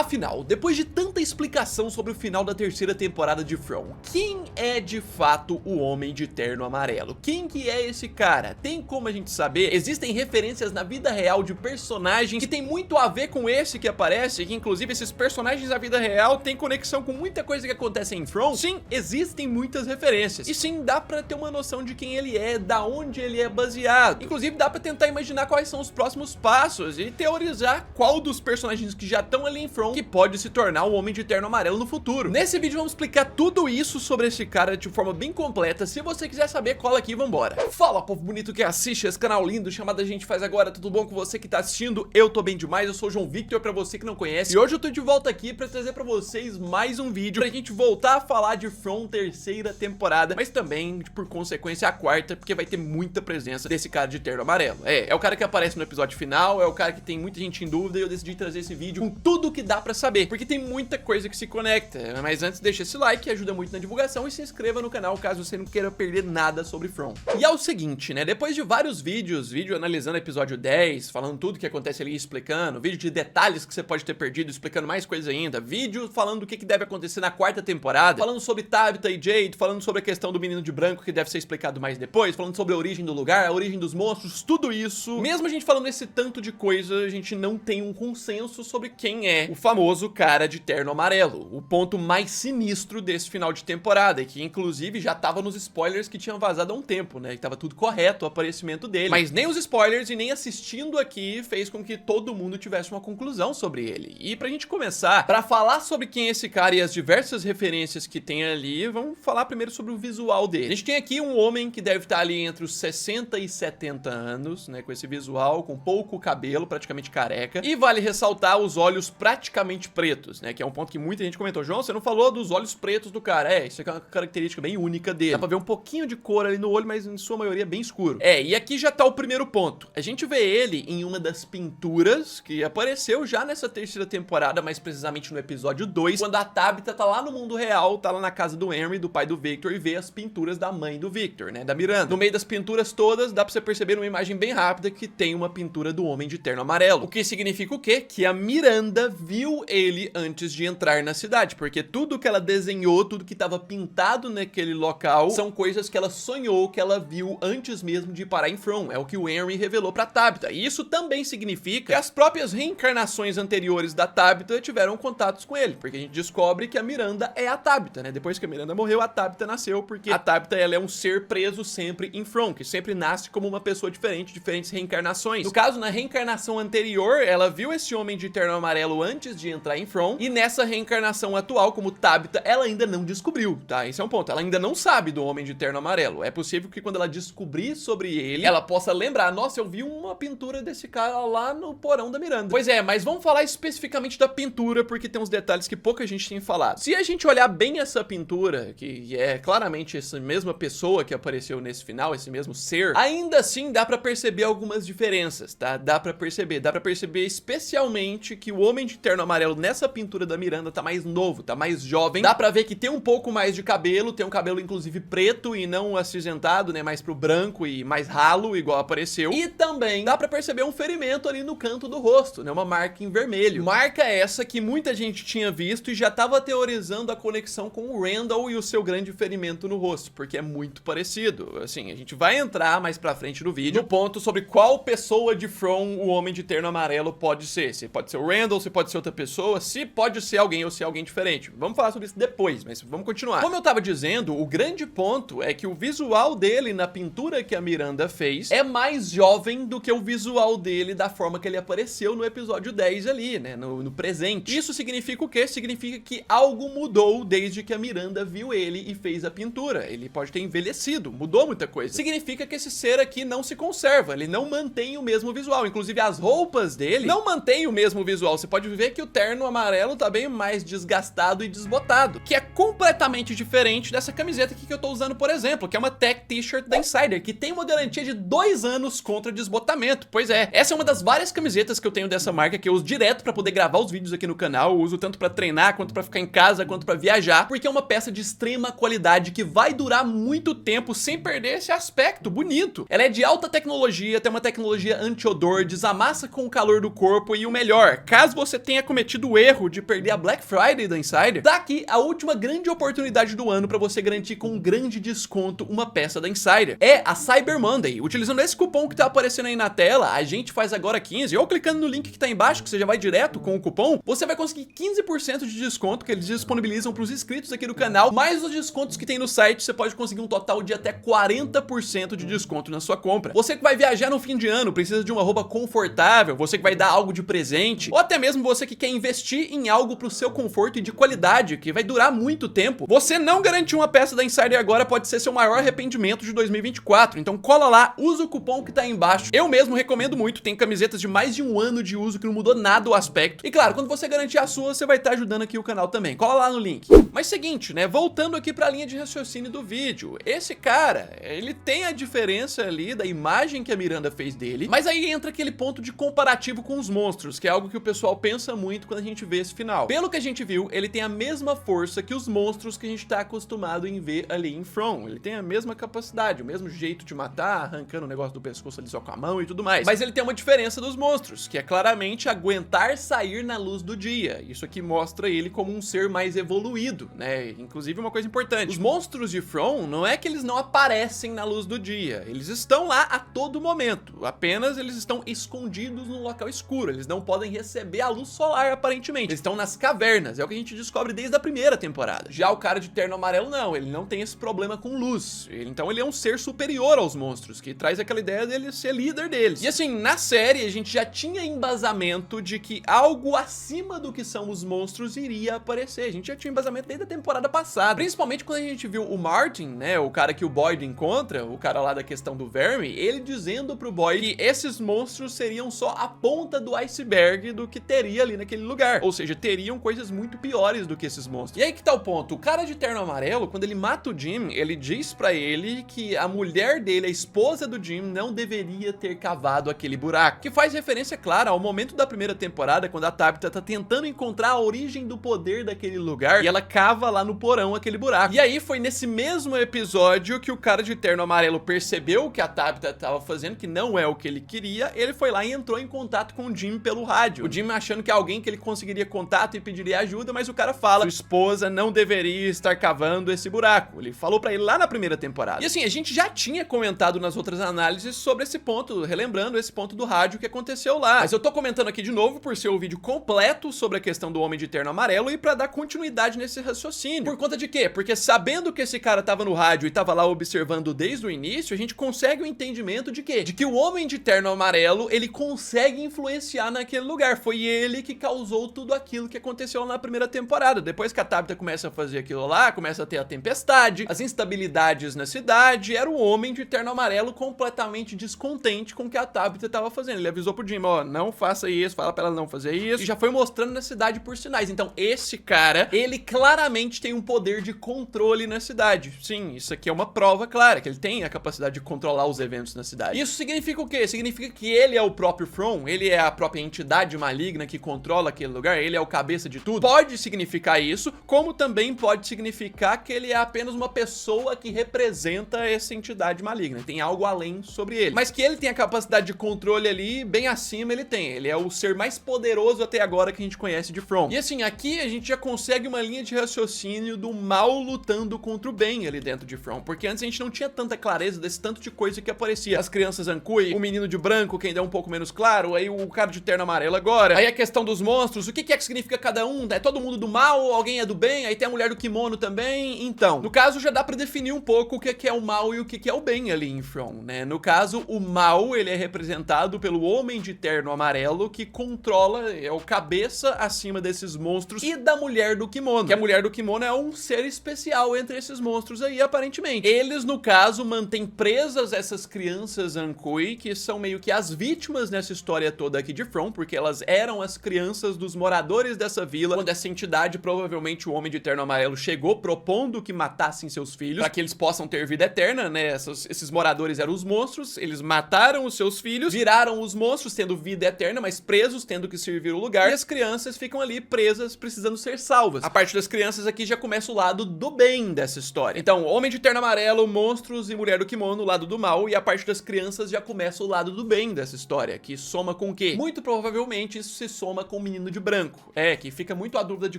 Afinal, depois de tanta explicação sobre o final da terceira temporada de From, quem é de fato o Homem de Terno Amarelo? Quem que é esse cara? Tem como a gente saber? Existem referências na vida real de personagens que tem muito a ver com esse que aparece, que inclusive esses personagens da vida real têm conexão com muita coisa que acontece em From? Sim, existem muitas referências. E sim, dá pra ter uma noção de quem ele é, da onde ele é baseado. Inclusive dá pra tentar imaginar quais são os próximos passos e teorizar qual dos personagens que já estão ali em From que pode se tornar o Homem de Terno Amarelo no futuro. Nesse vídeo vamos explicar tudo isso sobre esse cara de forma bem completa. Se você quiser saber, cola aqui e vambora. Fala, povo bonito que assiste esse canal lindo chamado A Gente Faz Agora, tudo bom com você que tá assistindo? Eu tô bem demais, eu sou o João Victor, pra você que não conhece. E hoje eu tô de volta aqui pra trazer pra vocês mais um vídeo pra gente voltar a falar de From terceira temporada, mas também, por consequência, a quarta, porque vai ter muita presença desse cara de terno amarelo. É o cara que aparece no episódio final, é o cara que tem muita gente em dúvida e eu decidi trazer esse vídeo com tudo que dá pra saber, porque tem muita coisa que se conecta. Mas antes, deixa esse like, que ajuda muito na divulgação, e se inscreva no canal caso você não queira perder nada sobre From. E é o seguinte, né, depois de vários vídeos, vídeo analisando o episódio 10, falando tudo que acontece ali, explicando, vídeo de detalhes que você pode ter perdido, explicando mais coisas ainda, vídeo falando do que deve acontecer na quarta temporada, falando sobre Tabitha e Jade, falando sobre a questão do menino de branco que deve ser explicado mais depois, falando sobre a origem do lugar, a origem dos monstros, tudo isso. Mesmo a gente falando esse tanto de coisa, a gente não tem um consenso sobre quem é o famoso cara de terno amarelo, o ponto mais sinistro desse final de temporada, e que inclusive já tava nos spoilers que tinham vazado há um tempo, né, que tava tudo correto o aparecimento dele, mas nem os spoilers e nem assistindo aqui fez com que todo mundo tivesse uma conclusão sobre ele. E pra gente começar, pra falar sobre quem é esse cara e as diversas referências que tem ali, vamos falar primeiro sobre o visual dele. A gente tem aqui um homem que deve estar ali entre os 60 e 70 anos, né, com esse visual, com pouco cabelo, praticamente careca, e vale ressaltar os olhos praticamente pretos, né, que é um ponto que muita gente comentou. João, você não falou dos olhos pretos do cara. Isso aqui é uma característica bem única dele. Dá pra ver um pouquinho de cor ali no olho, mas em sua maioria bem escuro. E aqui já tá o primeiro ponto. A gente vê ele em uma das pinturas que apareceu já nessa terceira temporada, mais precisamente no episódio 2, quando a Tabitha tá lá no mundo real, tá lá na casa do Henry, do pai do Victor, e vê as pinturas da mãe do Victor, né, da Miranda. No meio das pinturas todas, dá pra você perceber numa imagem bem rápida que tem uma pintura do Homem de Terno Amarelo. O que significa o quê? Que a Miranda viu ele antes de entrar na cidade, porque tudo que ela desenhou, tudo que tava pintado naquele local, são coisas que ela sonhou, que ela viu antes mesmo de parar em From. É o que o Henry revelou pra Tabitha. E isso também significa que as próprias reencarnações anteriores da Tabitha tiveram contatos com ele, porque a gente descobre que a Miranda é a Tabitha, né? Depois que a Miranda morreu, a Tabitha nasceu, porque a Tabitha, ela é um ser preso sempre em From, que sempre nasce como uma pessoa diferente, diferentes reencarnações. No caso, na reencarnação anterior, ela viu esse Homem de Terno Amarelo antes de entrar em From, e nessa reencarnação atual, como Tabitha, ela ainda não descobriu, tá? Esse é um ponto. Ela ainda não sabe do Homem de Terno Amarelo. É possível que quando ela descobrir sobre ele, ela possa lembrar, nossa, eu vi uma pintura desse cara lá no porão da Miranda. Pois é, mas vamos falar especificamente da pintura, porque tem uns detalhes que pouca gente tem falado. Se a gente olhar bem essa pintura, que é claramente essa mesma pessoa que apareceu nesse final, esse mesmo ser, ainda assim dá pra perceber algumas diferenças, tá? Dá pra perceber especialmente que o Homem de Terno Amarelo nessa pintura da Miranda tá mais novo, tá mais jovem. Dá pra ver que tem um pouco mais de cabelo, tem um cabelo inclusive preto e não acinzentado, né, mais pro branco e mais ralo, igual apareceu. E também dá pra perceber um ferimento ali no canto do rosto, né, uma marca em vermelho. Marca essa que muita gente tinha visto e já tava teorizando a conexão com o Randall e o seu grande ferimento no rosto, porque é muito parecido. Assim, a gente vai entrar mais pra frente no vídeo no ponto sobre qual pessoa de From o Homem de Terno Amarelo pode ser. Se pode ser o Randall, se pode ser outra pessoa, se pode ser alguém ou se é alguém diferente. Vamos falar sobre isso depois, mas vamos continuar. Como eu tava dizendo, o grande ponto é que o visual dele na pintura que a Miranda fez é mais jovem do que o visual dele da forma que ele apareceu no episódio 10 ali, né, no presente. Isso significa o quê? Significa que algo mudou desde que a Miranda viu ele e fez a pintura. Ele pode ter envelhecido, mudou muita coisa. Significa que esse ser aqui não se conserva, ele não mantém o mesmo visual. Inclusive as roupas dele não mantêm o mesmo visual. Você pode ver que o terno amarelo tá bem mais desgastado e desbotado, que é completamente diferente dessa camiseta aqui que eu tô usando, por exemplo, que é uma Tech T-shirt da Insider, que tem uma garantia de 2 anos contra desbotamento. Pois é, essa é uma das várias camisetas que eu tenho dessa marca, que eu uso direto pra poder gravar os vídeos aqui no canal. Eu uso tanto pra treinar, quanto pra ficar em casa, quanto pra viajar, porque é uma peça de extrema qualidade que vai durar muito tempo sem perder esse aspecto bonito. Ela é de alta tecnologia, tem uma tecnologia anti-odor, desamassa com o calor do corpo e o melhor, caso você tenha cometido o erro de perder a Black Friday da Insider, tá aqui a última grande oportunidade do ano para você garantir com um grande desconto uma peça da Insider. É a Cyber Monday. Utilizando esse cupom que tá aparecendo aí na tela, a gente faz agora 15, ou clicando no link que tá embaixo, que você já vai direto com o cupom, você vai conseguir 15% de desconto que eles disponibilizam para os inscritos aqui do canal, mais os descontos que tem no site, você pode conseguir um total de até 40% de desconto na sua compra. Você que vai viajar no fim de ano, precisa de uma roupa confortável, você que vai dar algo de presente, ou até mesmo você que quer investir em algo pro seu conforto e de qualidade, que vai durar muito tempo, você não garantir uma peça da Insider agora pode ser seu maior arrependimento de 2024. Então cola lá, usa o cupom que tá aí embaixo. Eu mesmo recomendo muito, tem camisetas de mais de um ano de uso que não mudou nada o aspecto. E claro, quando você garantir a sua, você vai estar ajudando aqui o canal também. Cola lá no link. Mas seguinte, né, voltando aqui pra linha de raciocínio do vídeo, esse cara, ele tem a diferença ali da imagem que a Miranda fez dele, mas aí entra aquele ponto de comparativo com os monstros, que é algo que o pessoal pensa muito quando a gente vê esse final. Pelo que a gente viu, ele tem a mesma força que os monstros que a gente tá acostumado em ver ali em From. Ele tem a mesma capacidade, o mesmo jeito de matar, arrancando o negócio do pescoço ali só com a mão e tudo mais. Mas ele tem uma diferença dos monstros, que é claramente aguentar sair na luz do dia. Isso aqui mostra ele como um ser mais evoluído, né? Inclusive uma coisa importante, os monstros de From não é que eles não aparecem na luz do dia, eles estão lá a todo momento, apenas eles estão escondidos num local escuro, eles não podem receber a luz solar aparentemente, eles estão nas cavernas, é o que a gente descobre desde a primeira temporada. Já o cara de terno amarelo não, ele não tem esse problema com luz, então ele é um ser superior aos monstros, que traz aquela ideia dele ser líder deles. E assim, na série a gente já tinha embasamento de que algo acima do que são os monstros iria aparecer, a gente já tinha embasamento desde a temporada passada, principalmente quando a gente viu o Martin, né, o cara que o Boyd encontra, o cara lá da questão do verme, ele dizendo pro Boyd que esses monstros seriam só a ponta do iceberg do que teria ali naquele lugar, ou seja, teriam coisas muito piores do que esses monstros. E aí que tá o ponto, o cara de terno amarelo, quando ele mata o Jim, ele diz pra ele que a mulher dele, a esposa do Jim, não deveria ter cavado aquele buraco, que faz referência clara ao momento da primeira temporada, quando a Tabitha tá tentando encontrar a origem do poder daquele lugar, e ela cava lá no porão aquele buraco. E aí foi nesse mesmo episódio que o cara de terno amarelo percebeu que a Tabitha tava fazendo, que não é o que ele queria, ele foi lá e entrou em contato com o Jim pelo rádio. O Jim achando que é alguém que ele conseguiria contato e pediria ajuda, mas o cara fala, sua esposa não deveria estar cavando esse buraco. Ele falou pra ele lá na primeira temporada. E assim, a gente já tinha comentado nas outras análises sobre esse ponto, relembrando esse ponto do rádio que aconteceu lá. Mas eu tô comentando aqui de novo por ser o vídeo completo sobre a questão do Homem de Terno Amarelo e pra dar continuidade nesse raciocínio. Por conta de quê? Porque sabendo que esse cara tava no rádio e tava lá observando desde o início, a gente consegue o entendimento de quê? De que o Homem de Terno Amarelo, ele consegue influenciar naquele lugar. Foi ele que causou tudo aquilo que aconteceu na primeira temporada. Depois que a Tabitha começa a fazer aquilo lá, começa a ter a tempestade, as instabilidades na cidade, era o Homem de Terno Amarelo completamente descontente com o que a Tabitha tava fazendo. Ele avisou pro Jim, ó, não faça isso, fala pra ela não fazer isso, e já foi mostrando na cidade por sinais. Então esse cara, ele claramente tem um poder de controle na cidade. Sim, isso aqui é uma prova clara, que ele tem a capacidade de controlar os eventos na cidade. Isso significa o quê? Significa que ele é o próprio From, ele é a própria entidade maligna que controla aquele lugar, ele é o cabeça de tudo. Pode significar isso, como também pode significar que ele é apenas uma pessoa que representa essa entidade maligna, tem algo além sobre ele. Mas que ele tem a capacidade de controle ali, bem acima ele tem. Ele é o ser mais poderoso até agora que a gente conhece de From. E assim, aqui a gente já consegue uma linha de raciocínio do mal lutando contra o bem ali dentro de From, porque antes a gente não tinha tanta clareza desse tanto de coisa que aparecia. As crianças Ankui, o menino de branco, que ainda é um pouco menos claro, aí o cara de terno amarelo agora, aí a questão dos monstros, o que é que significa cada um? É todo mundo do mal, alguém é do bem, aí tem a mulher do kimono também. Então, no caso já dá pra definir um pouco o que é o mal e o que é o bem ali em From, né? No caso, o mal, ele é representado pelo Homem de Terno Amarelo, que controla, é o cabeça acima desses monstros, e da mulher do kimono, que a mulher do kimono é um ser especial entre esses monstros aí, aparentemente. Eles, no caso, mantêm presas essas crianças Ankui, que são meio que as vítimas nessa história toda aqui de From, porque elas eram as crianças dos moradores dessa vila, quando essa entidade, provavelmente o Homem de Terno Amarelo, chegou propondo que matassem seus filhos, para que eles possam ter vida eterna, né? Esses moradores eram os monstros, eles mataram os seus filhos, viraram os monstros, tendo vida eterna, mas presos, tendo que servir o lugar, e as crianças ficam ali presas, precisando ser salvas. A parte das crianças aqui já começa o lado do bem dessa história. Então, Homem de Terno Amarelo, monstros e mulher do kimono, o lado do mal, e a parte das crianças já começa o lado do bem dessa história, que soma com o quê? Muito provavelmente isso se soma com o menino de branco. Que fica muito a dúvida de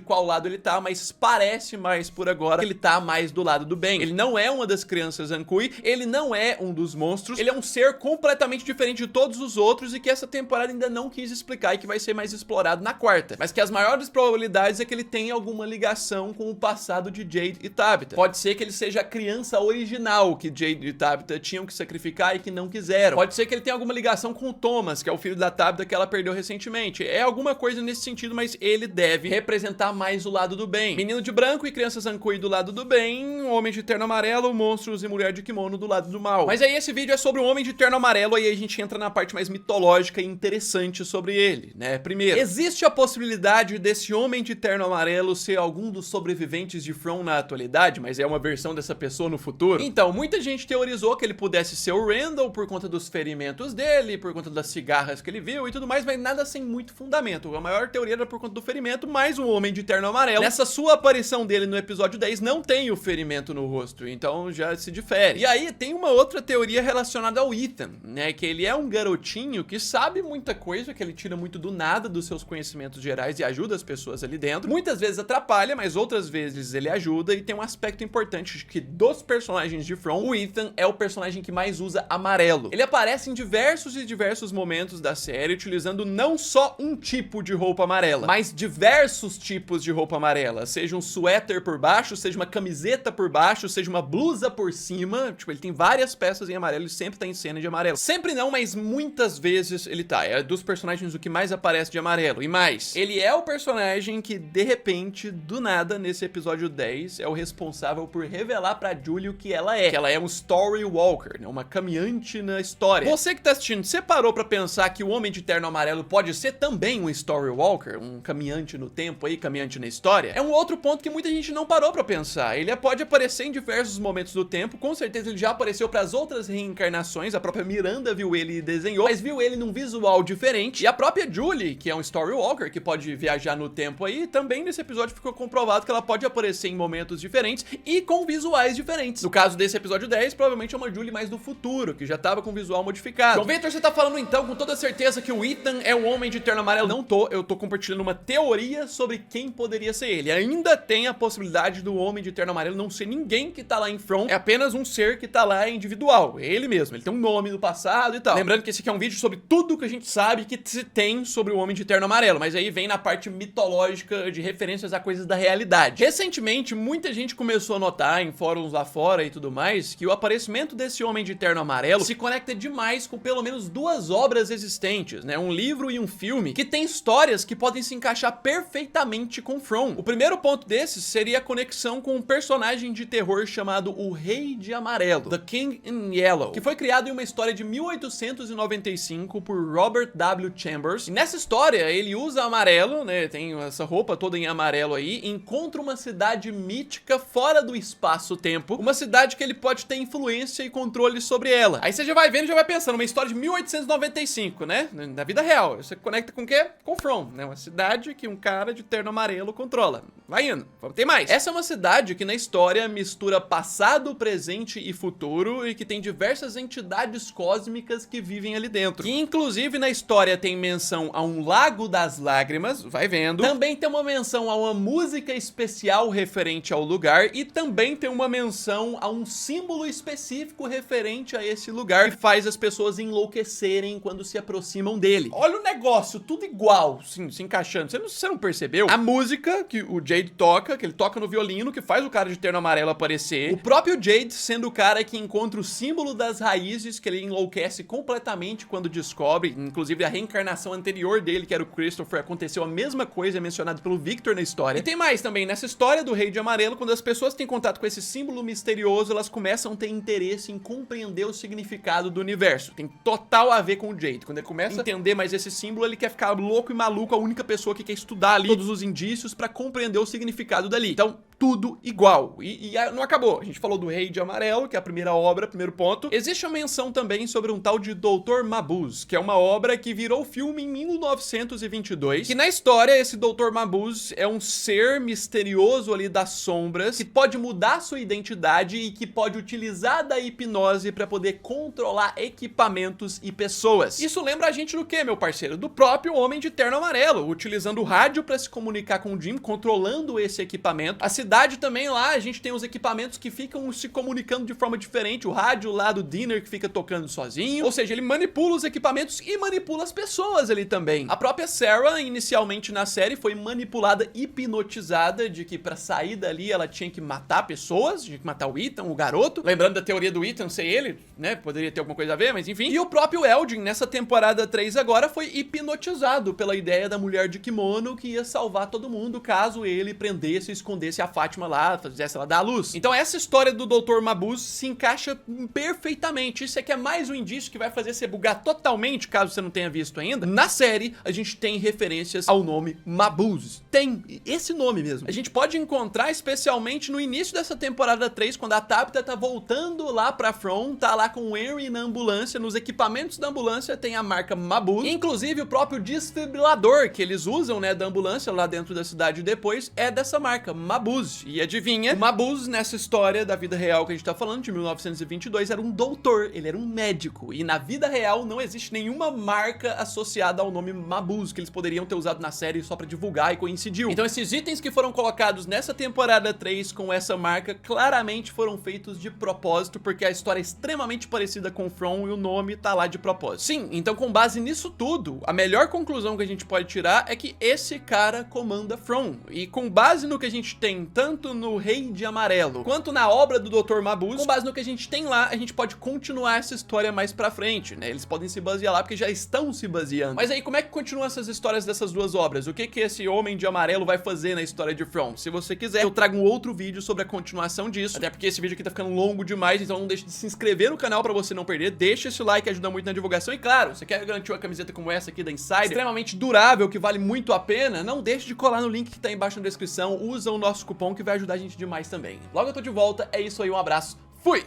qual lado ele tá, mas parece mais por agora que ele tá mais do lado do bem. Ele não é uma das crianças Ankui, ele não é um dos monstros, ele é um ser completamente diferente de todos os outros e que essa temporada ainda não quis explicar e que vai ser mais explorado na quarta. Mas que as maiores probabilidades é que ele tenha alguma ligação com o passado de Jade e Tabitha. Pode ser que ele seja a criança original que Jade e Tabitha tinham que sacrificar e que não quiseram. Pode ser que ele tenha alguma ligação com o Thomas, que é o filho da Tabitha que ela perdeu recentemente. É alguma coisa nesse sentido, mas ele deve representar mais o lado do bem. Menino de branco e crianças Ankui do lado do bem, homem de terno amarelo, monstros e mulher de kimono do lado do mal. Mas aí esse vídeo é sobre o homem de terno amarelo, aí a gente entra na parte mais mitológica e interessante sobre ele, né? Primeiro, existe a possibilidade desse homem de terno amarelo ser algum dos sobreviventes de From na atualidade, mas é uma versão dessa pessoa no futuro? Então, muita gente teorizou que ele pudesse ser o Randall por conta dos ferimentos dele, por conta das cigarras que ele viu e tudo mais, mas nada sem muito fundamento. A maior teoria era por conta do ferimento, mas o homem de terno amarelo, nessa sua aparição dele no episódio 10, não tem o ferimento no rosto, então já se difere. E aí tem uma outra teoria relacionada ao Ethan, né, que ele é um garotinho que sabe muita coisa, que ele tira muito do nada dos seus conhecimentos gerais e ajuda as pessoas ali dentro. Muitas vezes atrapalha, mas outras vezes ele ajuda, e tem um aspecto importante de que dos personagens de From, o Ethan é o personagem que mais usa amarelo. Ele aparece em diversos momentos da série, utilizando não só um tipo de roupa amarela, mas diversos tipos de roupa amarela, seja um suéter por baixo, seja uma camiseta por baixo, seja uma blusa por cima. Tipo, ele tem várias peças em amarelo e sempre tá em cena de amarelo. Sempre não, mas muitas vezes ele tá. É dos personagens o que mais aparece de amarelo. E mais, ele é o personagem que, de repente, do nada, nesse episódio 10, é o responsável por revelar pra Julie o que ela é. Que ela é um story walker, né? Uma caminhante na história. Você que tá assistindo, você parou pra pensar que o homem de terno amarelo pode ser também um story walker? Um caminhante no tempo aí, caminhante na história? É um outro ponto que muita gente não parou pra pensar. Ele pode aparecer em diversos momentos do tempo, com certeza ele já apareceu pras outras reencarnações, a própria Miranda viu ele e desenhou, mas viu ele num visual diferente, e a própria Julie, que é um story walker, que pode viajar no tempo aí, também nesse episódio ficou comprovado que ela pode aparecer em momentos diferentes e com visuais diferentes. No caso desse episódio 10, provavelmente é uma Julie mais do futuro, que já tava com visual modificado. João Vitor, você tá falando então com toda certeza que o Ethan é o homem de terno amarelo? Não tô, eu tô compartilhando uma teoria sobre quem poderia ser ele. Ainda tem a possibilidade do homem de terno amarelo não ser ninguém que tá lá em From, é apenas um ser que tá lá individual, é ele mesmo, ele tem um nome do passado e tal. Lembrando que esse aqui é um vídeo sobre tudo que a gente sabe que se tem sobre o homem de terno amarelo, mas aí vem na parte mitológica de referências a coisas da realidade. Recentemente, muita gente começou a notar em fóruns lá fora e tudo mais, que o aparecimento desse homem de terno amarelo se conecta demais com pelo menos duas obras existentes, né? Um livro e um filme, que tem histórias que podem se encaixar perfeitamente com From. O primeiro ponto desses seria a conexão com um personagem de terror chamado o Rei de Amarelo, The King in Yellow, que foi criado em uma história de 1895 por Robert W. Chambers. E nessa história, ele usa amarelo, né? Tem essa roupa toda em amarelo aí, e encontra uma cidade mítica fora do espaço-tempo, uma cidade que ele pode ter influência e controle sobre ela. Aí você já vai vendo, já vai pensando, uma história de 1895, né? Na vida real. Você conecta com o quê? Com From, né? Uma cidade que um cara de terno amarelo controla. Vai indo, vamos ter mais. Essa é uma cidade que na história mistura passado, presente e futuro, e que tem diversas entidades cósmicas que vivem ali dentro. E inclusive na história tem menção a um Lago das Lágrimas, vai vendo. Também tem uma menção a uma música especial referente ao lugar, e também tem uma menção a um símbolo específico referente a esse lugar, que faz as pessoas enlouquecerem quando se aproximam dele. Olha o negócio, tudo igual, sim, se encaixando. Você não percebeu? A música que o Jade toca, que ele toca no violino, que faz o cara de terno amarelo aparecer. O próprio Jade sendo o cara que encontra o símbolo das raízes, que ele enlouquece completamente quando descobre. Inclusive a reencarnação anterior dele, que era o Christopher, aconteceu a mesma coisa, é mencionado pelo Victor na história. E tem mais também, nessa história do Rei de Amarelo, quando as pessoas têm contato com esse símbolo misterioso, elas começam a ter interesse em compreender o significado do universo. Tem total a ver com o Jade. Quando ele começa a entender mais esse símbolo, ele quer ficar louco e maluco, a única pessoa que quer estudar ali todos os indícios pra compreender o significado dali. Então, tudo igual. E não acabou. A gente falou do Rei de Amarelo, que é a primeira obra, primeiro ponto. Existe uma menção também sobre um tal de Dr. Mabuse, que é uma obra que virou filme em 1922, que na história esse Dr. Mabuse é um ser misterioso ali das sombras, que pode mudar sua identidade e que pode utilizar da hipnose para poder controlar equipamentos e pessoas. Isso lembra a gente do que, meu parceiro? Do próprio Homem de Terno Amarelo, utilizando o rádio para se comunicar com o Jim, controlando esse equipamento. A cidade também lá, a gente tem os equipamentos que ficam se comunicando de forma diferente, o rádio lá do Dinner que fica tocando sozinho, ou seja, ele manipula os equipamentos e manipula as pessoas ali também. A própria Sarah, inicialmente na série, foi manipulada, hipnotizada, de que pra sair dali ela tinha que matar pessoas, tinha que matar o Ethan, o garoto. Lembrando da teoria do Ethan ser ele, né, poderia ter alguma coisa a ver, mas enfim. E o próprio Elgin, nessa temporada 3 agora, foi hipnotizado pela ideia da mulher de kimono que ia salvar todo mundo caso ele prendesse e escondesse a Fátima lá, fizesse ela dar a luz. Então essa história do Dr. Mabuse se encaixa perfeitamente. Isso aqui é mais um indício que vai fazer você bugar totalmente, caso você não tenha visto ainda. Na série, a gente tem referências ao nome Mabuse. Tem esse nome mesmo. A gente pode encontrar especialmente no início dessa temporada 3, quando a Tabitha tá voltando lá pra From, tá lá com o Henry na ambulância, nos equipamentos da ambulância tem a marca Mabuse. Inclusive o próprio desfibrilador que eles usam, né, da ambulância lá dentro da cidade depois, é dessa marca, Mabuse. E adivinha, o Mabuse nessa história da vida real que a gente tá falando, de 1922, era um doutor, ele era um médico. E na vida real não existe nenhuma marca associada ao nome Mabuse, que eles poderiam ter usado na série só pra divulgar e coincidiu. Então esses itens que foram colocados nessa temporada 3 com essa marca, claramente foram feitos de propósito, porque a história é extremamente parecida com From e o nome tá lá de propósito. Sim, então com base nisso tudo, a melhor conclusão que a gente pode tirar é que esse cara comanda From. E com base no que a gente tem, tanto no Rei de Amarelo, quanto na obra do Dr. Mabuse, com base no que a gente tem lá, a gente pode continuar essa história mais pra frente, né? Eles podem se basear lá porque já estão se baseando. Mas aí, como é que continuam essas histórias dessas duas obras? O que que esse Homem de Amarelo vai fazer na história de From? Se você quiser, eu trago um outro vídeo sobre a continuação disso, até porque esse vídeo aqui tá ficando longo demais, então não deixe de se inscrever no canal pra você não perder, deixa esse like, ajuda muito na divulgação, e claro, você quer garantir uma camiseta como essa aqui da Insider, extremamente durável, que vale muito a pena, não deixe de colar no link que tá aí embaixo na descrição, usa o nosso cupom que vai ajudar a gente demais também. Logo eu tô de volta, é isso aí, um abraço, fui!